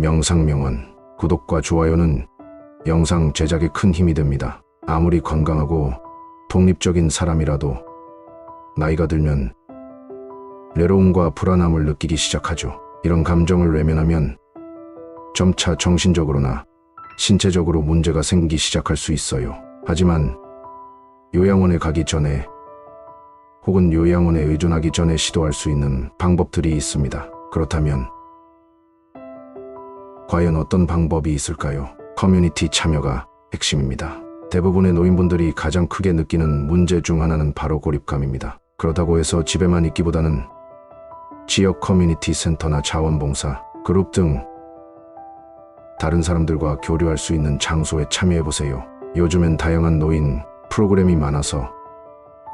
명상명언, 구독과 좋아요는 영상 제작에 큰 힘이 됩니다. 아무리 건강하고 독립적인 사람이라도 나이가 들면 외로움과 불안함을 느끼기 시작하죠. 이런 감정을 외면하면 점차 정신적으로나 신체적으로 문제가 생기기 시작할 수 있어요. 하지만 요양원에 가기 전에 혹은 요양원에 의존하기 전에 시도할 수 있는 방법들이 있습니다. 그렇다면 과연 어떤 방법이 있을까요? 커뮤니티 참여가 핵심입니다. 대부분의 노인분들이 가장 크게 느끼는 문제 중 하나는 바로 고립감입니다. 그렇다고 해서 집에만 있기보다는 지역 커뮤니티 센터나 자원봉사, 그룹 등 다른 사람들과 교류할 수 있는 장소에 참여해보세요. 요즘엔 다양한 노인 프로그램이 많아서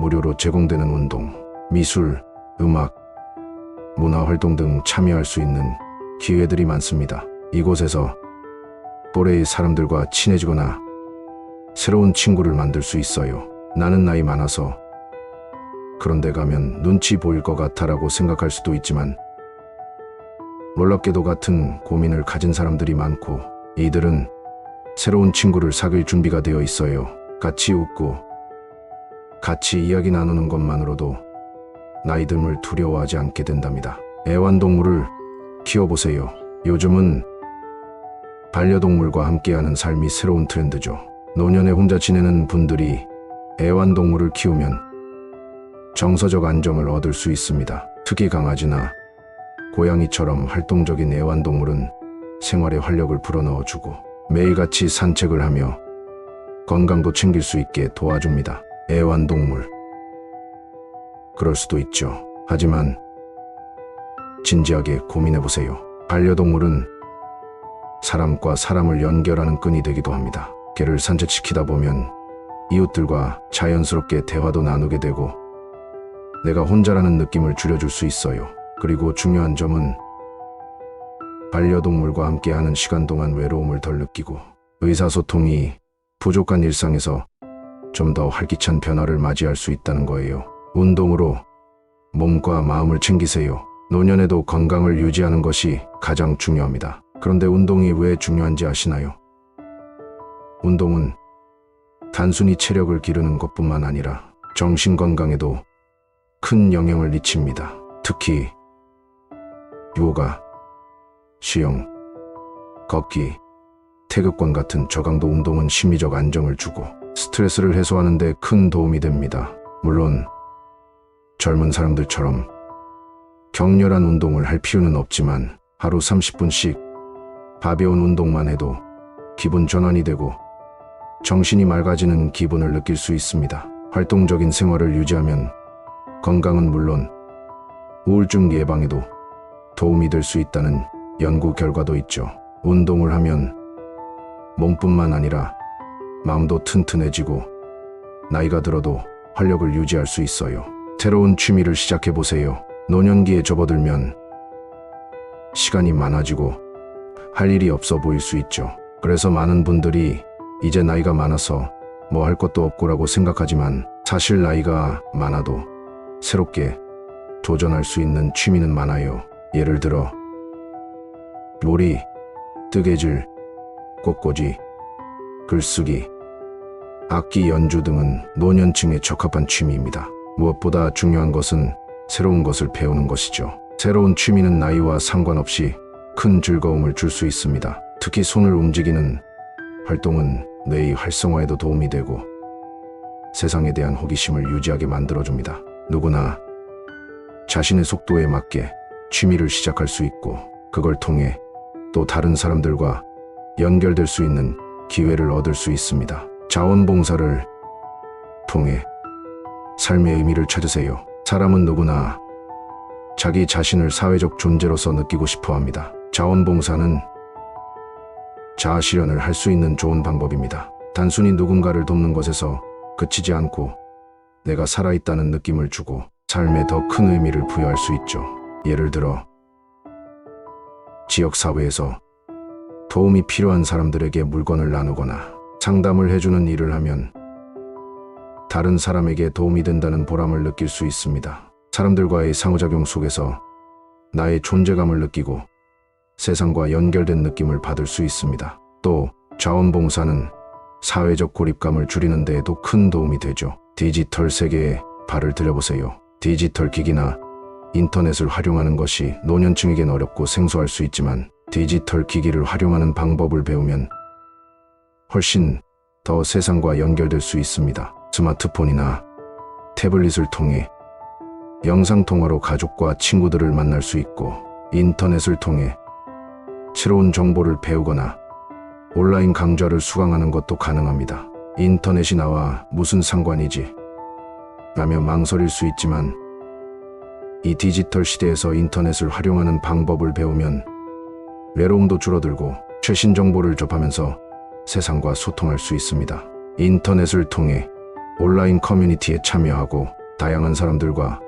무료로 제공되는 운동, 미술, 음악, 문화활동 등 참여할 수 있는 기회들이 많습니다. 이곳에서 또래의 사람들과 친해지거나 새로운 친구를 만들 수 있어요. 나는 나이 많아서 그런 데 가면 눈치 보일 것 같아라고 생각할 수도 있지만 놀랍게도 같은 고민을 가진 사람들이 많고 이들은 새로운 친구를 사귈 준비가 되어 있어요. 같이 웃고 같이 이야기 나누는 것만으로도 나이 듦을 두려워하지 않게 된답니다. 애완동물을 키워보세요. 요즘은 반려동물과 함께하는 삶이 새로운 트렌드죠. 노년에 혼자 지내는 분들이 애완동물을 키우면 정서적 안정을 얻을 수 있습니다. 특히 강아지나 고양이처럼 활동적인 애완동물은 생활에 활력을 불어넣어주고 매일같이 산책을 하며 건강도 챙길 수 있게 도와줍니다. 애완동물. 그럴 수도 있죠. 하지만 진지하게 고민해보세요. 반려동물은 사람과 사람을 연결하는 끈이 되기도 합니다. 개를 산책시키다 보면 이웃들과 자연스럽게 대화도 나누게 되고 내가 혼자라는 느낌을 줄여줄 수 있어요. 그리고 중요한 점은 반려동물과 함께하는 시간 동안 외로움을 덜 느끼고 의사소통이 부족한 일상에서 좀 더 활기찬 변화를 맞이할 수 있다는 거예요. 운동으로 몸과 마음을 챙기세요. 노년에도 건강을 유지하는 것이 가장 중요합니다. 그런데 운동이 왜 중요한지 아시나요? 운동은 단순히 체력을 기르는 것뿐만 아니라 정신 건강에도 큰 영향을 미칩니다. 특히 요가, 수영, 걷기, 태극권 같은 저강도 운동은 심리적 안정을 주고 스트레스를 해소하는 데 큰 도움이 됩니다. 물론 젊은 사람들처럼 격렬한 운동을 할 필요는 없지만 하루 30분씩 가벼운 운동만 해도 기분 전환이 되고 정신이 맑아지는 기분을 느낄 수 있습니다. 활동적인 생활을 유지하면 건강은 물론 우울증 예방에도 도움이 될 수 있다는 연구 결과도 있죠. 운동을 하면 몸뿐만 아니라 마음도 튼튼해지고 나이가 들어도 활력을 유지할 수 있어요. 새로운 취미를 시작해보세요. 노년기에 접어들면 시간이 많아지고 할 일이 없어 보일 수 있죠. 그래서 많은 분들이 이제 나이가 많아서 뭐 할 것도 없고라고 생각하지만 사실 나이가 많아도 새롭게 도전할 수 있는 취미는 많아요. 예를 들어 요리, 뜨개질, 꽃꽂이, 글쓰기, 악기 연주 등은 노년층에 적합한 취미입니다. 무엇보다 중요한 것은 새로운 것을 배우는 것이죠. 새로운 취미는 나이와 상관없이 큰 즐거움을 줄 수 있습니다. 특히 손을 움직이는 활동은 뇌의 활성화에도 도움이 되고 세상에 대한 호기심을 유지하게 만들어줍니다. 누구나 자신의 속도에 맞게 취미를 시작할 수 있고 그걸 통해 또 다른 사람들과 연결될 수 있는 기회를 얻을 수 있습니다. 자원봉사를 통해 삶의 의미를 찾으세요. 사람은 누구나 자기 자신을 사회적 존재로서 느끼고 싶어 합니다. 자원봉사는 자아실현을 할 수 있는 좋은 방법입니다. 단순히 누군가를 돕는 것에서 그치지 않고 내가 살아있다는 느낌을 주고 삶에 더 큰 의미를 부여할 수 있죠. 예를 들어 지역사회에서 도움이 필요한 사람들에게 물건을 나누거나 상담을 해주는 일을 하면 다른 사람에게 도움이 된다는 보람을 느낄 수 있습니다. 사람들과의 상호작용 속에서 나의 존재감을 느끼고 세상과 연결된 느낌을 받을 수 있습니다. 또 자원봉사는 사회적 고립감을 줄이는 데에도 큰 도움이 되죠. 디지털 세계에 발을 들여보세요. 디지털 기기나 인터넷을 활용하는 것이 노년층에겐 어렵고 생소할 수 있지만 디지털 기기를 활용하는 방법을 배우면 훨씬 더 세상과 연결될 수 있습니다. 스마트폰이나 태블릿을 통해 영상통화로 가족과 친구들을 만날 수 있고 인터넷을 통해 새로운 정보를 배우거나 온라인 강좌를 수강하는 것도 가능합니다. 인터넷이 나와 무슨 상관이지? 라며 망설일 수 있지만 이 디지털 시대에서 인터넷을 활용하는 방법을 배우면 외로움도 줄어들고 최신 정보를 접하면서 세상과 소통할 수 있습니다. 인터넷을 통해 온라인 커뮤니티에 참여하고 다양한 사람들과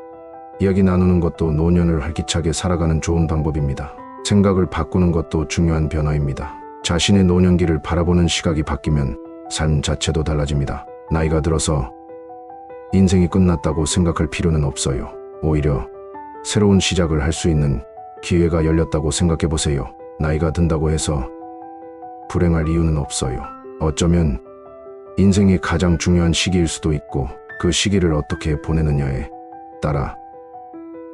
이야기 나누는 것도 노년을 활기차게 살아가는 좋은 방법입니다. 생각을 바꾸는 것도 중요한 변화입니다. 자신의 노년기를 바라보는 시각이 바뀌면 삶 자체도 달라집니다. 나이가 들어서 인생이 끝났다고 생각할 필요는 없어요. 오히려 새로운 시작을 할 수 있는 기회가 열렸다고 생각해 보세요. 나이가 든다고 해서 불행할 이유는 없어요. 어쩌면 인생의 가장 중요한 시기일 수도 있고 그 시기를 어떻게 보내느냐에 따라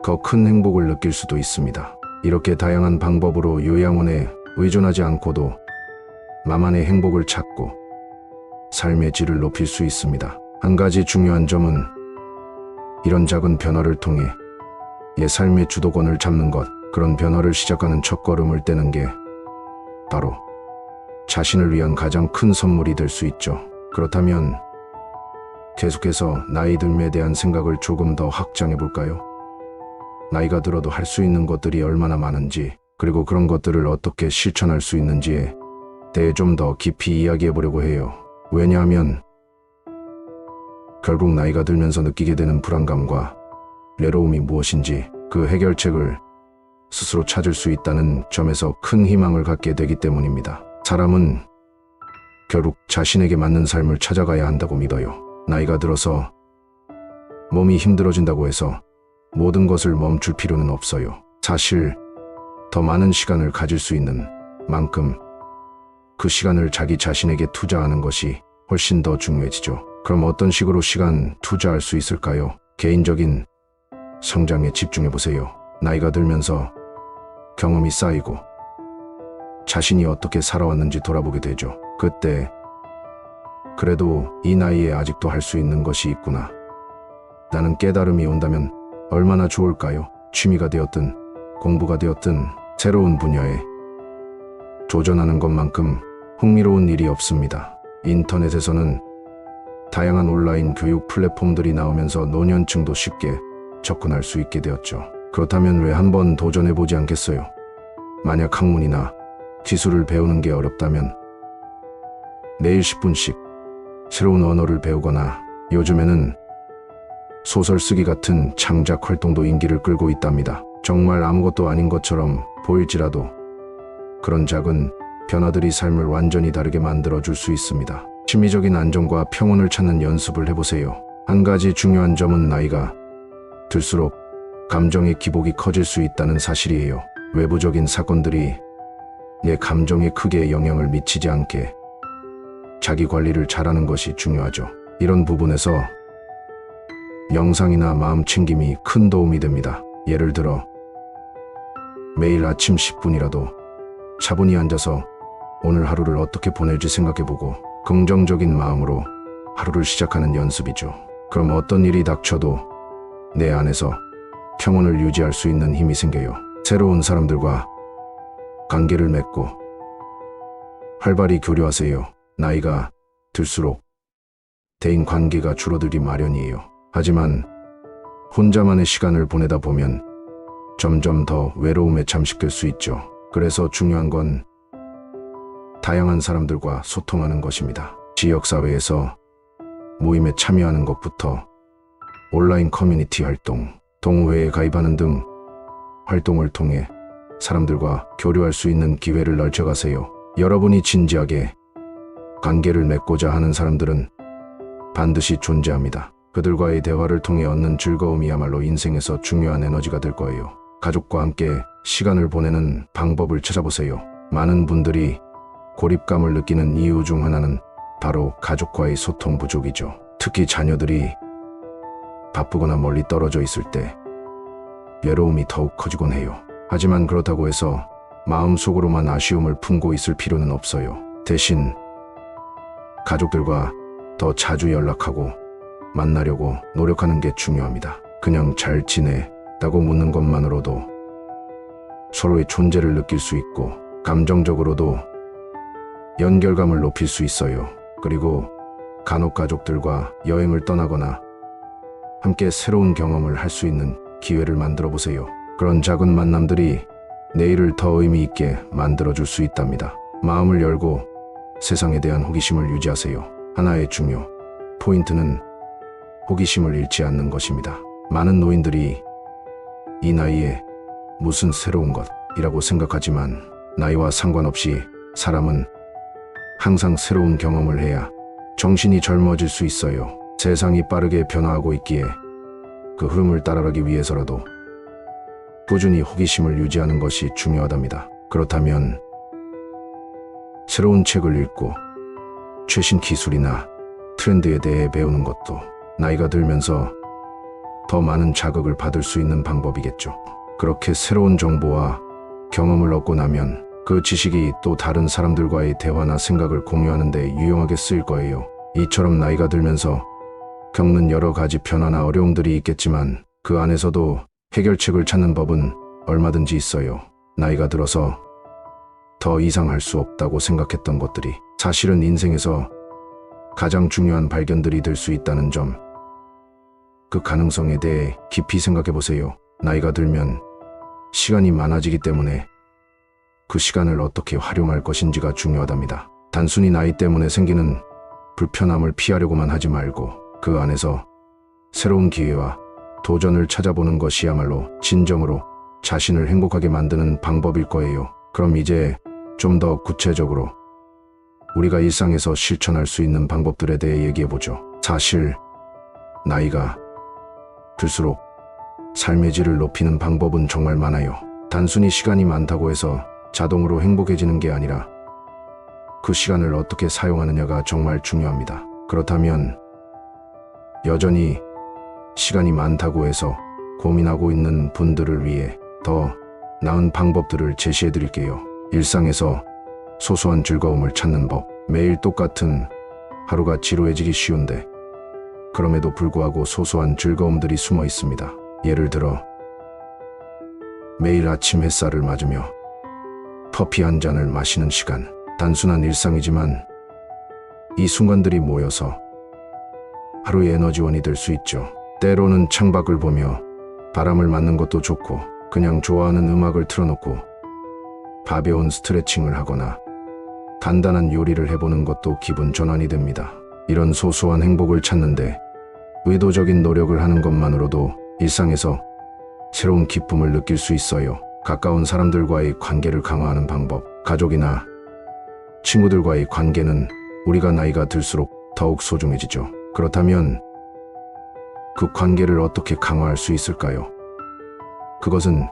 더 큰 행복을 느낄 수도 있습니다. 이렇게 다양한 방법으로 요양원에 의존하지 않고도 나만의 행복을 찾고 삶의 질을 높일 수 있습니다. 한 가지 중요한 점은 이런 작은 변화를 통해 내 삶의 주도권을 잡는 것, 그런 변화를 시작하는 첫걸음을 떼는 게 바로 자신을 위한 가장 큰 선물이 될 수 있죠. 그렇다면 계속해서 나이 듦에 대한 생각을 조금 더 확장해 볼까요? 나이가 들어도 할 수 있는 것들이 얼마나 많은지, 그리고 그런 것들을 어떻게 실천할 수 있는지에 대해 좀 더 깊이 이야기해 보려고 해요. 왜냐하면 결국 나이가 들면서 느끼게 되는 불안감과 외로움이 무엇인지 그 해결책을 스스로 찾을 수 있다는 점에서 큰 희망을 갖게 되기 때문입니다. 사람은 결국 자신에게 맞는 삶을 찾아가야 한다고 믿어요. 나이가 들어서 몸이 힘들어진다고 해서 모든 것을 멈출 필요는 없어요. 사실 더 많은 시간을 가질 수 있는 만큼 그 시간을 자기 자신에게 투자하는 것이 훨씬 더 중요해지죠. 그럼 어떤 식으로 시간 투자할 수 있을까요? 개인적인 성장에 집중해 보세요. 나이가 들면서 경험이 쌓이고 자신이 어떻게 살아왔는지 돌아보게 되죠. 그때 그래도 이 나이에 아직도 할 수 있는 것이 있구나 라는 깨달음이 온다면 얼마나 좋을까요? 취미가 되었든 공부가 되었든 새로운 분야에 도전하는 것만큼 흥미로운 일이 없습니다. 인터넷에서는 다양한 온라인 교육 플랫폼들이 나오면서 노년층도 쉽게 접근할 수 있게 되었죠. 그렇다면 왜 한번 도전해보지 않겠어요? 만약 학문이나 기술을 배우는 게 어렵다면 매일 10분씩 새로운 언어를 배우거나, 요즘에는 소설 쓰기 같은 창작 활동도 인기를 끌고 있답니다. 정말 아무것도 아닌 것처럼 보일지라도 그런 작은 변화들이 삶을 완전히 다르게 만들어줄 수 있습니다. 심리적인 안정과 평온을 찾는 연습을 해보세요. 한 가지 중요한 점은 나이가 들수록 감정의 기복이 커질 수 있다는 사실이에요. 외부적인 사건들이 내 감정에 크게 영향을 미치지 않게 자기 관리를 잘하는 것이 중요하죠. 이런 부분에서 명상이나 마음 챙김이 큰 도움이 됩니다. 예를 들어 매일 아침 10분이라도 차분히 앉아서 오늘 하루를 어떻게 보낼지 생각해보고 긍정적인 마음으로 하루를 시작하는 연습이죠. 그럼 어떤 일이 닥쳐도 내 안에서 평온을 유지할 수 있는 힘이 생겨요. 새로운 사람들과 관계를 맺고 활발히 교류하세요. 나이가 들수록 대인 관계가 줄어들기 마련이에요. 하지만 혼자만의 시간을 보내다 보면 점점 더 외로움에 잠식될 수 있죠. 그래서 중요한 건 다양한 사람들과 소통하는 것입니다. 지역사회에서 모임에 참여하는 것부터 온라인 커뮤니티 활동, 동호회에 가입하는 등 활동을 통해 사람들과 교류할 수 있는 기회를 넓혀가세요. 여러분이 진지하게 관계를 맺고자 하는 사람들은 반드시 존재합니다. 그들과의 대화를 통해 얻는 즐거움이야말로 인생에서 중요한 에너지가 될 거예요. 가족과 함께 시간을 보내는 방법을 찾아보세요. 많은 분들이 고립감을 느끼는 이유 중 하나는 바로 가족과의 소통 부족이죠. 특히 자녀들이 바쁘거나 멀리 떨어져 있을 때 외로움이 더욱 커지곤 해요. 하지만 그렇다고 해서 마음속으로만 아쉬움을 품고 있을 필요는 없어요. 대신 가족들과 더 자주 연락하고 만나려고 노력하는 게 중요합니다. 그냥 잘 지내다고 묻는 것만으로도 서로의 존재를 느낄 수 있고 감정적으로도 연결감을 높일 수 있어요. 그리고 간혹 가족들과 여행을 떠나거나 함께 새로운 경험을 할 수 있는 기회를 만들어 보세요. 그런 작은 만남들이 내일을 더 의미 있게 만들어줄 수 있답니다. 마음을 열고 세상에 대한 호기심을 유지하세요. 하나의 중요 포인트는 호기심을 잃지 않는 것입니다. 많은 노인들이 이 나이에 무슨 새로운 것이라고 생각하지만 나이와 상관없이 사람은 항상 새로운 경험을 해야 정신이 젊어질 수 있어요. 세상이 빠르게 변화하고 있기에 그 흐름을 따라가기 위해서라도 꾸준히 호기심을 유지하는 것이 중요하답니다. 그렇다면 새로운 책을 읽고 최신 기술이나 트렌드에 대해 배우는 것도 나이가 들면서 더 많은 자극을 받을 수 있는 방법이겠죠. 그렇게 새로운 정보와 경험을 얻고 나면 그 지식이 또 다른 사람들과의 대화나 생각을 공유하는 데 유용하게 쓰일 거예요. 이처럼 나이가 들면서 겪는 여러 가지 변화나 어려움들이 있겠지만 그 안에서도 해결책을 찾는 법은 얼마든지 있어요. 나이가 들어서 더 이상 할 수 없다고 생각했던 것들이 사실은 인생에서 가장 중요한 발견들이 될 수 있다는 점, 그 가능성에 대해 깊이 생각해 보세요. 나이가 들면 시간이 많아지기 때문에 그 시간을 어떻게 활용할 것인지가 중요하답니다. 단순히 나이 때문에 생기는 불편함을 피하려고만 하지 말고 그 안에서 새로운 기회와 도전을 찾아보는 것이야말로 진정으로 자신을 행복하게 만드는 방법일 거예요. 그럼 이제 좀 더 구체적으로 우리가 일상에서 실천할 수 있는 방법들에 대해 얘기해보죠. 사실 나이가 들수록 삶의 질을 높이는 방법은 정말 많아요. 단순히 시간이 많다고 해서 자동으로 행복해지는 게 아니라 그 시간을 어떻게 사용하느냐가 정말 중요합니다. 그렇다면 여전히 시간이 많다고 해서 고민하고 있는 분들을 위해 더 나은 방법들을 제시해 드릴게요. 일상에서 소소한 즐거움을 찾는 법. 매일 똑같은 하루가 지루해지기 쉬운데 그럼에도 불구하고 소소한 즐거움들이 숨어 있습니다. 예를 들어 매일 아침 햇살을 맞으며 커피 한 잔을 마시는 시간. 단순한 일상이지만 이 순간들이 모여서 하루의 에너지원이 될 수 있죠. 때로는 창밖을 보며 바람을 맞는 것도 좋고 그냥 좋아하는 음악을 틀어놓고 가벼운 스트레칭을 하거나 간단한 요리를 해보는 것도 기분 전환이 됩니다. 이런 소소한 행복을 찾는데 의도적인 노력을 하는 것만으로도 일상에서 새로운 기쁨을 느낄 수 있어요. 가까운 사람들과의 관계를 강화하는 방법. 가족이나 친구들과의 관계는 우리가 나이가 들수록 더욱 소중해지죠. 그렇다면 그 관계를 어떻게 강화할 수 있을까요? 그것은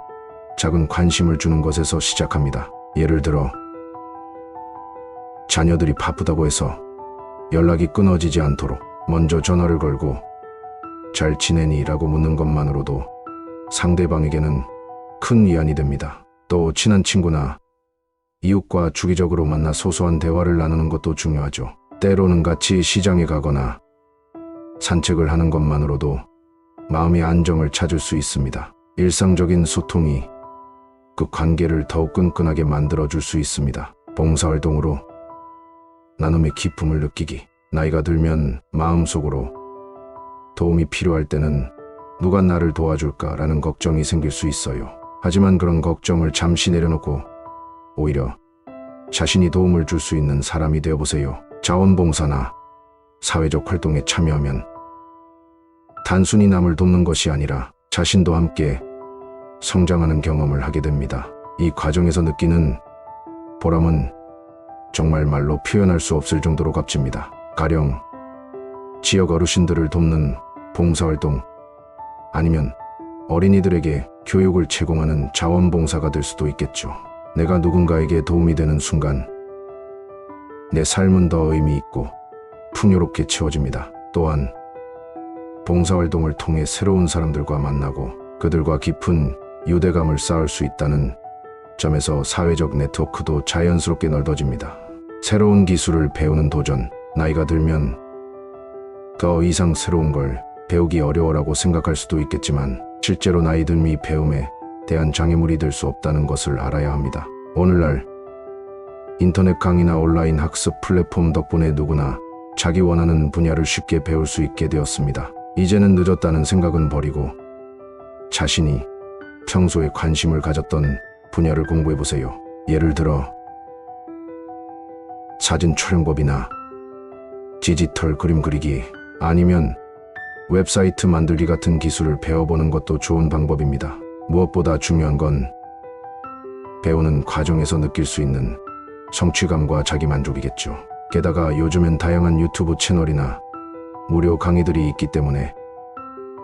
작은 관심을 주는 것에서 시작합니다. 예를 들어 자녀들이 바쁘다고 해서 연락이 끊어지지 않도록 먼저 전화를 걸고 잘 지내니? 라고 묻는 것만으로도 상대방에게는 큰 위안이 됩니다. 또 친한 친구나 이웃과 주기적으로 만나 소소한 대화를 나누는 것도 중요하죠. 때로는 같이 시장에 가거나 산책을 하는 것만으로도 마음의 안정을 찾을 수 있습니다. 일상적인 소통이 그 관계를 더욱 끈끈하게 만들어줄 수 있습니다. 봉사활동으로 나눔의 기쁨을 느끼기. 나이가 들면 마음속으로 도움이 필요할 때는 누가 나를 도와줄까라는 걱정이 생길 수 있어요. 하지만 그런 걱정을 잠시 내려놓고 오히려 자신이 도움을 줄 수 있는 사람이 되어보세요. 자원봉사나 사회적 활동에 참여하면 단순히 남을 돕는 것이 아니라 자신도 함께 성장하는 경험을 하게 됩니다. 이 과정에서 느끼는 보람은 정말 말로 표현할 수 없을 정도로 값집니다. 가령 지역 어르신들을 돕는 봉사활동, 아니면 어린이들에게 교육을 제공하는 자원봉사가 될 수도 있겠죠. 내가 누군가에게 도움이 되는 순간 내 삶은 더 의미 있고 풍요롭게 채워집니다. 또한 봉사활동을 통해 새로운 사람들과 만나고 그들과 깊은 유대감을 쌓을 수 있다는 점에서 사회적 네트워크도 자연스럽게 넓어집니다. 새로운 기술을 배우는 도전. 나이가 들면 더 이상 새로운 걸 배우기 어려워라고 생각할 수도 있겠지만 실제로 나이 듦이 배움에 대한 장애물이 될 수 없다는 것을 알아야 합니다. 오늘날 인터넷 강의나 온라인 학습 플랫폼 덕분에 누구나 자기 원하는 분야를 쉽게 배울 수 있게 되었습니다. 이제는 늦었다는 생각은 버리고 자신이 평소에 관심을 가졌던 분야를 공부해보세요. 예를 들어 사진 촬영법이나 디지털 그림 그리기, 아니면 웹사이트 만들기 같은 기술을 배워보는 것도 좋은 방법입니다. 무엇보다 중요한 건 배우는 과정에서 느낄 수 있는 성취감과 자기만족이겠죠. 게다가 요즘엔 다양한 유튜브 채널이나 무료 강의들이 있기 때문에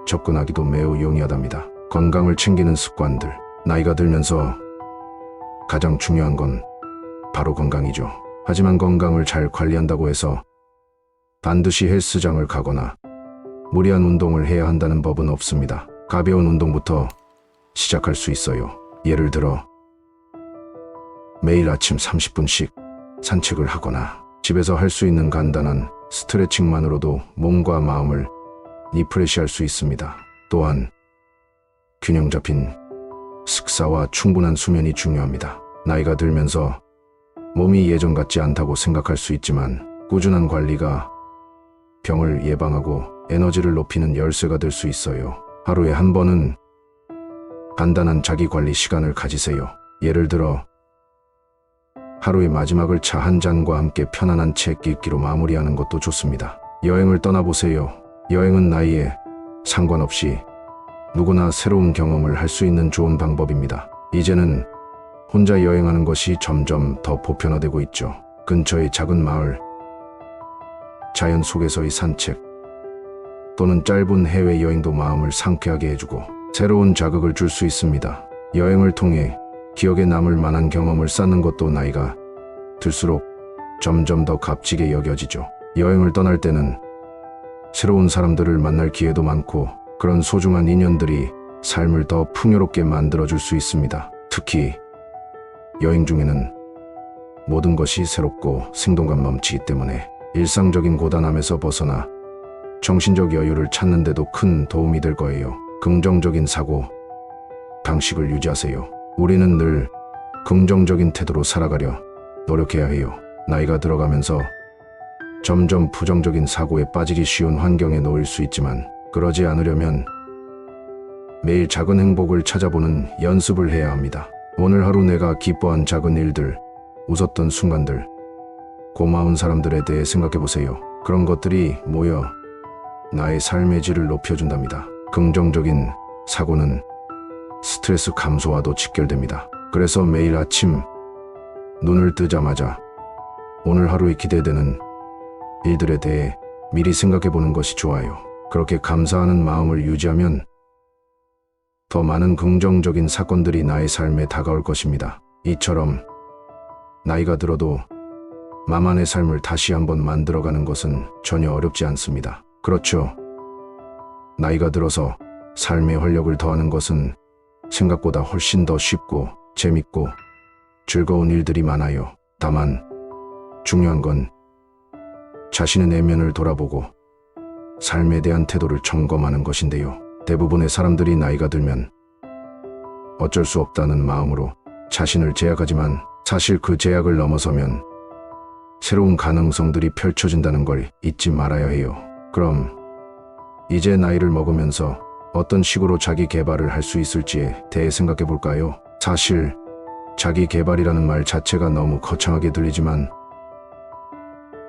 접근하기도 매우 용이하답니다. 건강을 챙기는 습관들. 나이가 들면서 가장 중요한 건 바로 건강이죠. 하지만 건강을 잘 관리한다고 해서 반드시 헬스장을 가거나 무리한 운동을 해야 한다는 법은 없습니다. 가벼운 운동부터 시작할 수 있어요. 예를 들어 매일 아침 30분씩 산책을 하거나 집에서 할 수 있는 간단한 스트레칭만으로도 몸과 마음을 리프레시할 수 있습니다. 또한 균형 잡힌 식사와 충분한 수면이 중요합니다. 나이가 들면서 몸이 예전 같지 않다고 생각할 수 있지만 꾸준한 관리가 병을 예방하고 에너지를 높이는 열쇠가 될 수 있어요. 하루에 한 번은 간단한 자기관리 시간을 가지세요. 예를 들어 하루의 마지막을 차 한 잔과 함께 편안한 책 읽기로 마무리하는 것도 좋습니다. 여행을 떠나보세요. 여행은 나이에 상관없이 누구나 새로운 경험을 할 수 있는 좋은 방법입니다. 이제는 혼자 여행하는 것이 점점 더 보편화되고 있죠. 근처의 작은 마을, 자연 속에서의 산책, 또는 짧은 해외여행도 마음을 상쾌하게 해주고 새로운 자극을 줄 수 있습니다. 여행을 통해 기억에 남을 만한 경험을 쌓는 것도 나이가 들수록 점점 더 값지게 여겨지죠. 여행을 떠날 때는 새로운 사람들을 만날 기회도 많고 그런 소중한 인연들이 삶을 더 풍요롭게 만들어줄 수 있습니다. 특히 여행 중에는 모든 것이 새롭고 생동감 넘치기 때문에 일상적인 고단함에서 벗어나 정신적 여유를 찾는 데도 큰 도움이 될 거예요. 긍정적인 사고 방식을 유지하세요. 우리는 늘 긍정적인 태도로 살아가려 노력해야 해요. 나이가 들어가면서 점점 부정적인 사고에 빠지기 쉬운 환경에 놓일 수 있지만 그러지 않으려면 매일 작은 행복을 찾아보는 연습을 해야 합니다. 오늘 하루 내가 기뻐한 작은 일들, 웃었던 순간들, 고마운 사람들에 대해 생각해보세요. 그런 것들이 모여 나의 삶의 질을 높여준답니다. 긍정적인 사고는 스트레스 감소와도 직결됩니다. 그래서 매일 아침 눈을 뜨자마자 오늘 하루에 기대되는 일들에 대해 미리 생각해보는 것이 좋아요. 그렇게 감사하는 마음을 유지하면 더 많은 긍정적인 사건들이 나의 삶에 다가올 것입니다. 이처럼 나이가 들어도 나만의 삶을 다시 한번 만들어가는 것은 전혀 어렵지 않습니다. 그렇죠. 나이가 들어서 삶의 활력을 더하는 것은 생각보다 훨씬 더 쉽고 재밌고 즐거운 일들이 많아요. 다만 중요한 건 자신의 내면을 돌아보고 삶에 대한 태도를 점검하는 것인데요. 대부분의 사람들이 나이가 들면 어쩔 수 없다는 마음으로 자신을 제약하지만 사실 그 제약을 넘어서면 새로운 가능성들이 펼쳐진다는 걸 잊지 말아야 해요. 그럼 이제 나이를 먹으면서 어떤 식으로 자기 개발을 할 수 있을지에 대해 생각해 볼까요? 사실 자기 개발이라는 말 자체가 너무 거창하게 들리지만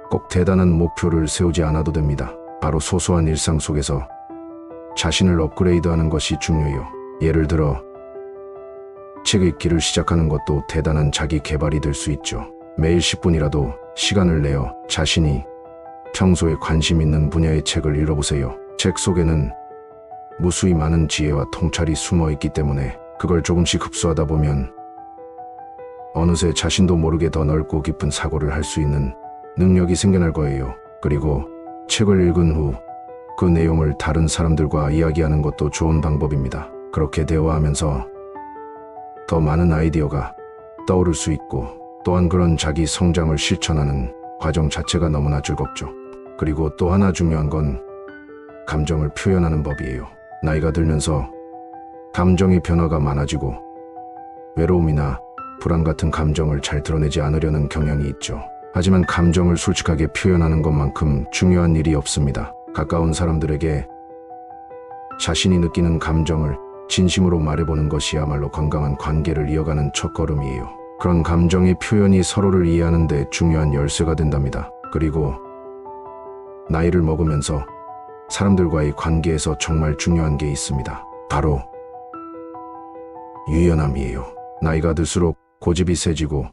꼭 대단한 목표를 세우지 않아도 됩니다. 바로 소소한 일상 속에서 자신을 업그레이드하는 것이 중요해요. 예를 들어 책 읽기를 시작하는 것도 대단한 자기 개발이 될 수 있죠. 매일 10분이라도 시간을 내어 자신이 평소에 관심 있는 분야의 책을 읽어보세요. 책 속에는 무수히 많은 지혜와 통찰이 숨어 있기 때문에 그걸 조금씩 흡수하다 보면 어느새 자신도 모르게 더 넓고 깊은 사고를 할 수 있는 능력이 생겨날 거예요. 그리고 책을 읽은 후 그 내용을 다른 사람들과 이야기하는 것도 좋은 방법입니다. 그렇게 대화하면서 더 많은 아이디어가 떠오를 수 있고 또한 그런 자기 성장을 실천하는 과정 자체가 너무나 즐겁죠. 그리고 또 하나 중요한 건 감정을 표현하는 법이에요. 나이가 들면서 감정의 변화가 많아지고 외로움이나 불안 같은 감정을 잘 드러내지 않으려는 경향이 있죠. 하지만 감정을 솔직하게 표현하는 것만큼 중요한 일이 없습니다. 가까운 사람들에게 자신이 느끼는 감정을 진심으로 말해보는 것이야말로 건강한 관계를 이어가는 첫걸음이에요. 그런 감정의 표현이 서로를 이해하는 데 중요한 열쇠가 된답니다. 그리고 나이를 먹으면서 사람들과의 관계에서 정말 중요한 게 있습니다. 바로 유연함이에요. 나이가 들수록 고집이 세지고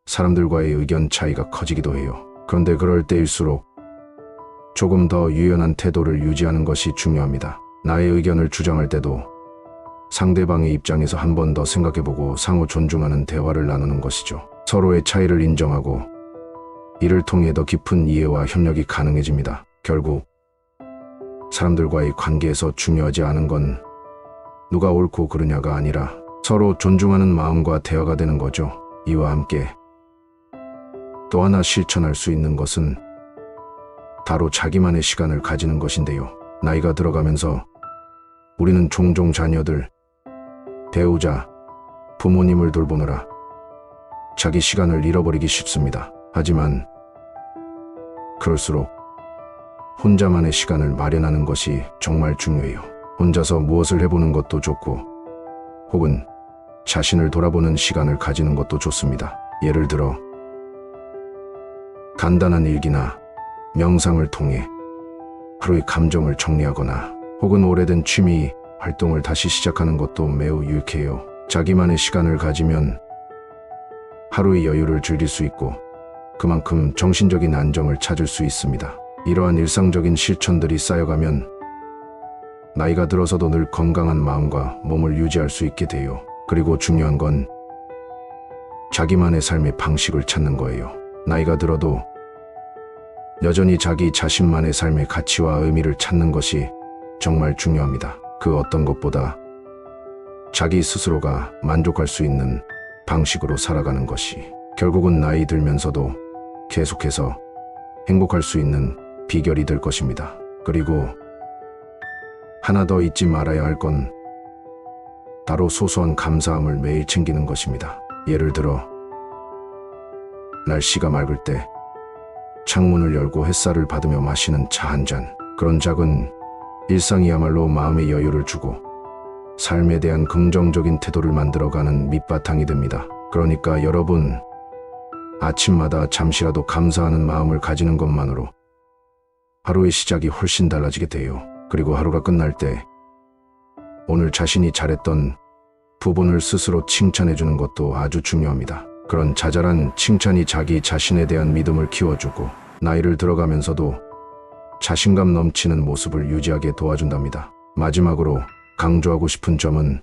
사람들과의 의견 차이가 커지기도 해요. 그런데 그럴 때일수록 조금 더 유연한 태도를 유지하는 것이 중요합니다. 나의 의견을 주장할 때도 상대방의 입장에서 한 번 더 생각해보고 상호 존중하는 대화를 나누는 것이죠. 서로의 차이를 인정하고 이를 통해 더 깊은 이해와 협력이 가능해집니다. 결국 사람들과의 관계에서 중요하지 않은 건 누가 옳고 그르냐가 아니라 서로 존중하는 마음과 대화가 되는 거죠. 이와 함께 또 하나 실천할 수 있는 것은 바로 자기만의 시간을 가지는 것인데요. 나이가 들어가면서 우리는 종종 자녀들, 배우자, 부모님을 돌보느라 자기 시간을 잃어버리기 쉽습니다. 하지만 그럴수록 혼자만의 시간을 마련하는 것이 정말 중요해요. 혼자서 무엇을 해보는 것도 좋고 혹은 자신을 돌아보는 시간을 가지는 것도 좋습니다. 예를 들어 간단한 일기나 명상을 통해 하루의 감정을 정리하거나 혹은 오래된 취미 활동을 다시 시작하는 것도 매우 유익해요. 자기만의 시간을 가지면 하루의 여유를 즐길 수 있고 그만큼 정신적인 안정을 찾을 수 있습니다. 이러한 일상적인 실천들이 쌓여가면 나이가 들어서도 늘 건강한 마음과 몸을 유지할 수 있게 돼요. 그리고 중요한 건 자기만의 삶의 방식을 찾는 거예요. 나이가 들어도 여전히 자기 자신만의 삶의 가치와 의미를 찾는 것이 정말 중요합니다. 그 어떤 것보다 자기 스스로가 만족할 수 있는 방식으로 살아가는 것이 결국은 나이 들면서도 계속해서 행복할 수 있는 비결이 될 것입니다. 그리고 하나 더 잊지 말아야 할 건 바로 소소한 감사함을 매일 챙기는 것입니다. 예를 들어 날씨가 맑을 때 창문을 열고 햇살을 받으며 마시는 차 한 잔. 그런 작은 일상이야말로 마음의 여유를 주고 삶에 대한 긍정적인 태도를 만들어가는 밑바탕이 됩니다. 그러니까 여러분, 아침마다 잠시라도 감사하는 마음을 가지는 것만으로 하루의 시작이 훨씬 달라지게 돼요. 그리고 하루가 끝날 때 오늘 자신이 잘했던 부분을 스스로 칭찬해주는 것도 아주 중요합니다. 그런 자잘한 칭찬이 자기 자신에 대한 믿음을 키워주고 나이를 들어가면서도 자신감 넘치는 모습을 유지하게 도와준답니다. 마지막으로 강조하고 싶은 점은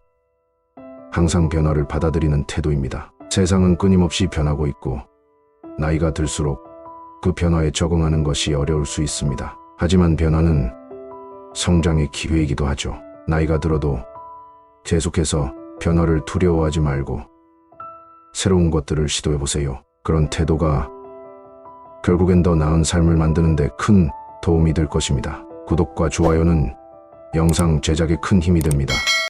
항상 변화를 받아들이는 태도입니다. 세상은 끊임없이 변하고 있고 나이가 들수록 그 변화에 적응하는 것이 어려울 수 있습니다. 하지만 변화는 성장의 기회이기도 하죠. 나이가 들어도 계속해서 변화를 두려워하지 말고 새로운 것들을 시도해보세요. 그런 태도가 결국엔 더 나은 삶을 만드는 데 큰 도움이 될 것입니다. 구독과 좋아요는 영상 제작에 큰 힘이 됩니다.